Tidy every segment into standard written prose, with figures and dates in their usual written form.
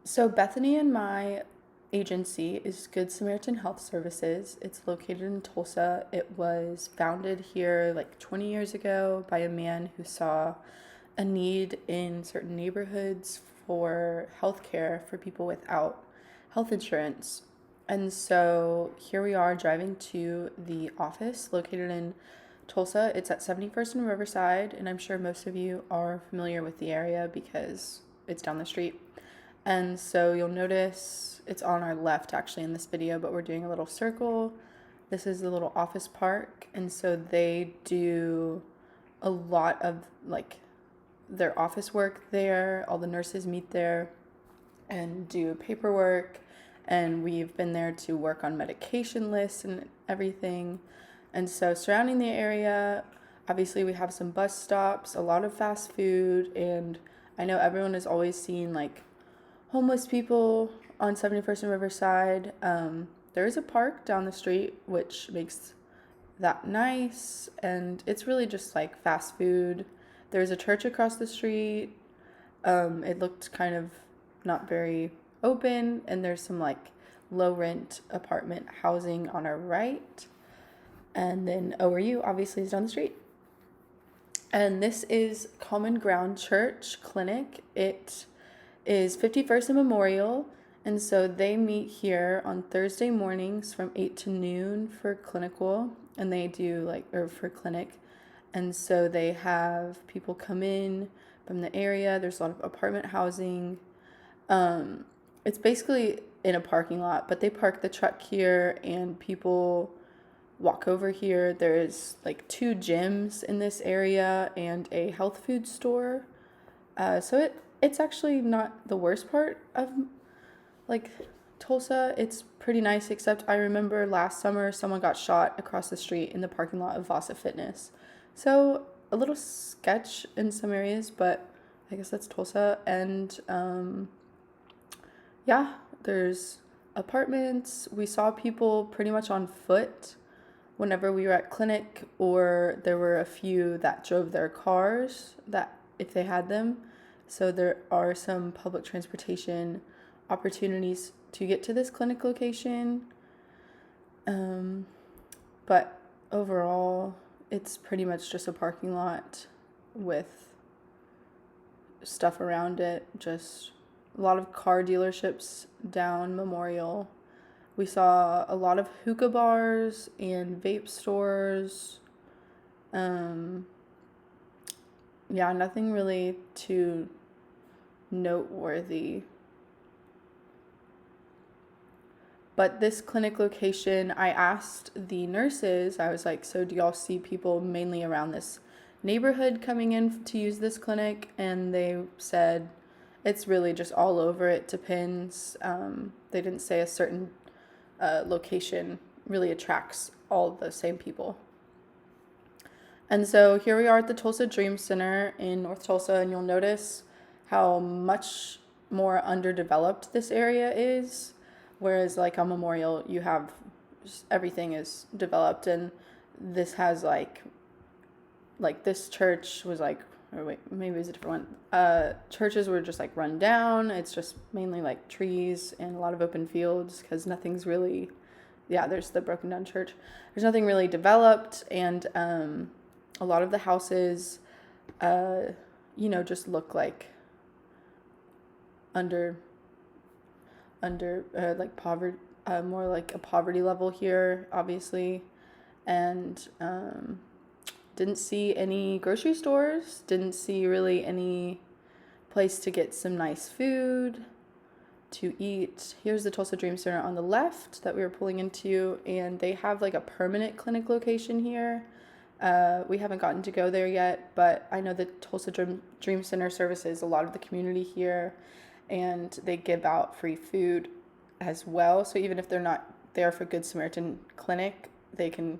So Bethany and my agency is Good Samaritan Health Services. It's located in Tulsa. It was founded here like 20 years ago by a man who saw a need in certain neighborhoods for healthcare for people without health insurance. And so here we are driving to the office located in Tulsa. It's at 71st and Riverside, and I'm sure most of you are familiar with the area because it's down the street. And so you'll notice it's on our left actually in this video, but we're doing a little circle. This is the little office park. And so they do a lot of like their office work there. All the nurses meet there and do paperwork. And we've been there to work on medication lists and everything. And so surrounding the area, obviously we have some bus stops, a lot of fast food, and I know everyone has always seen like homeless people on 71st and Riverside. There is a park down the street, which makes that nice, and it's really just like fast food. There's a church across the street. It looked kind of not very open, and there's some like low rent apartment housing on our right. And then ORU obviously is down the street. And this is Common Ground Church Clinic. It is 51st and Memorial, and so they meet here on Thursday mornings from 8 to noon for clinical, and they do for clinic. And so they have people come in from the area. There's a lot of apartment housing. It's basically in a parking lot, but they park the truck here and people walk over here. There's like 2 gyms in this area and a health food store. So it's actually not the worst part of like Tulsa. It's pretty nice, except I remember last summer someone got shot across the street in the parking lot of Vasa Fitness. So a little sketch in some areas, but I guess that's Tulsa. And yeah, there's apartments. We saw people pretty much on foot whenever we were at clinic, or there were a few that drove their cars that if they had them. So there are some public transportation opportunities to get to this clinic location. But overall, it's pretty much just a parking lot with stuff around it. Just a lot of car dealerships down Memorial. We saw a lot of hookah bars and vape stores. Yeah, nothing really too noteworthy. But this clinic location, I asked the nurses, I was like, so do y'all see people mainly around this neighborhood coming in to use this clinic? And they said it's really just all over. It depends. They didn't say a certain location really attracts all the same people. And so here we are at the Tulsa Dream Center in North Tulsa, and you'll notice how much more underdeveloped this area is. Whereas like on Memorial, you have everything is developed, and this has like this church was like, or wait, maybe it's a different one. Churches were just like run down. It's just mainly like trees and a lot of open fields because nothing's really, yeah, there's the broken down church. There's nothing really developed, and a lot of the houses, just look like under like poverty, more like a poverty level here, obviously, and didn't see any grocery stores, didn't see really any place to get some nice food to eat. Here's the Tulsa Dream Center on the left that we were pulling into, and they have like a permanent clinic location here. We haven't gotten to go there yet, but I know the Tulsa Dream Center services a lot of the community here, and they give out free food as well. So even if they're not there for Good Samaritan Clinic, they can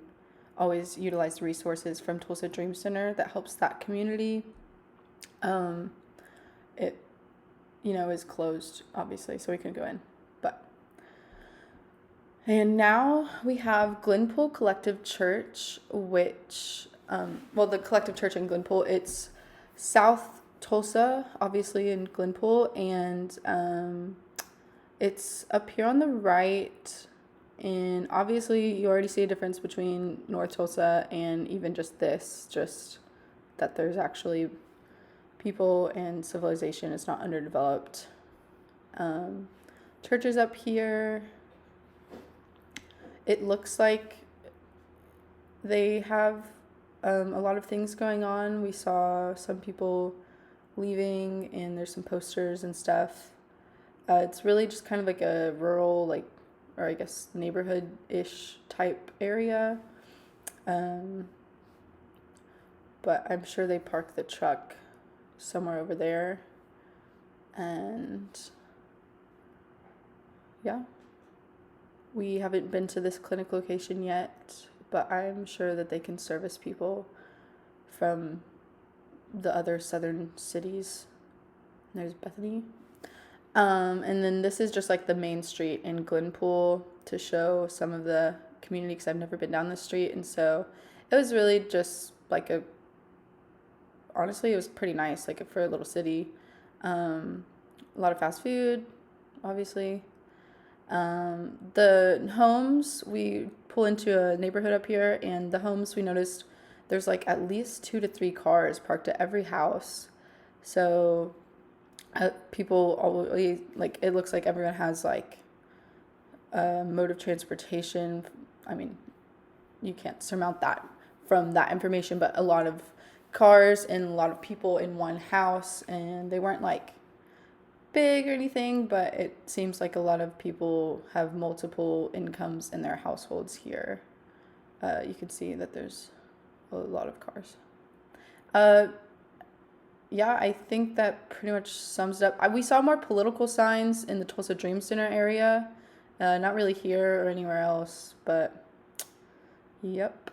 always utilize the resources from Tulsa Dream Center that helps that community. It, is closed, obviously, so we couldn't go in. And now we have Glenpool Collective Church, which, the Collective Church in Glenpool, it's South Tulsa, obviously in Glenpool, and It's up here on the right, and obviously you already see a difference between North Tulsa and even just that there's actually people and civilization is not underdeveloped. Um, Churches up here. It looks like they have a lot of things going on. We saw some people leaving, and there's some posters and stuff. It's really just kind of like a rural, like, or I guess neighborhood-ish type area. Um, but I'm sure they parked the truck somewhere over there. And yeah, we haven't been to this clinic location yet, but I'm sure that they can service people from the other southern cities. There's Bethany. And then this is just like the main street in Glenpool to show some of the community, because I've never been down this street. And so it was really just like honestly, it was pretty nice, like for a little city. A lot of fast food, obviously. The homes, we pull into a neighborhood up here, and the homes, we noticed there's like at least 2 to 3 cars parked at every house. So people always, like, it looks like everyone has like a mode of transportation. I mean, you can't surmount that from that information, but a lot of cars and a lot of people in one house, and they weren't like big or anything, but it seems like a lot of people have multiple incomes in their households here. You can see that there's a lot of cars. Yeah, I think that pretty much sums it up. We saw more political signs in the Tulsa Dream Center area. Not really here or anywhere else, but yep.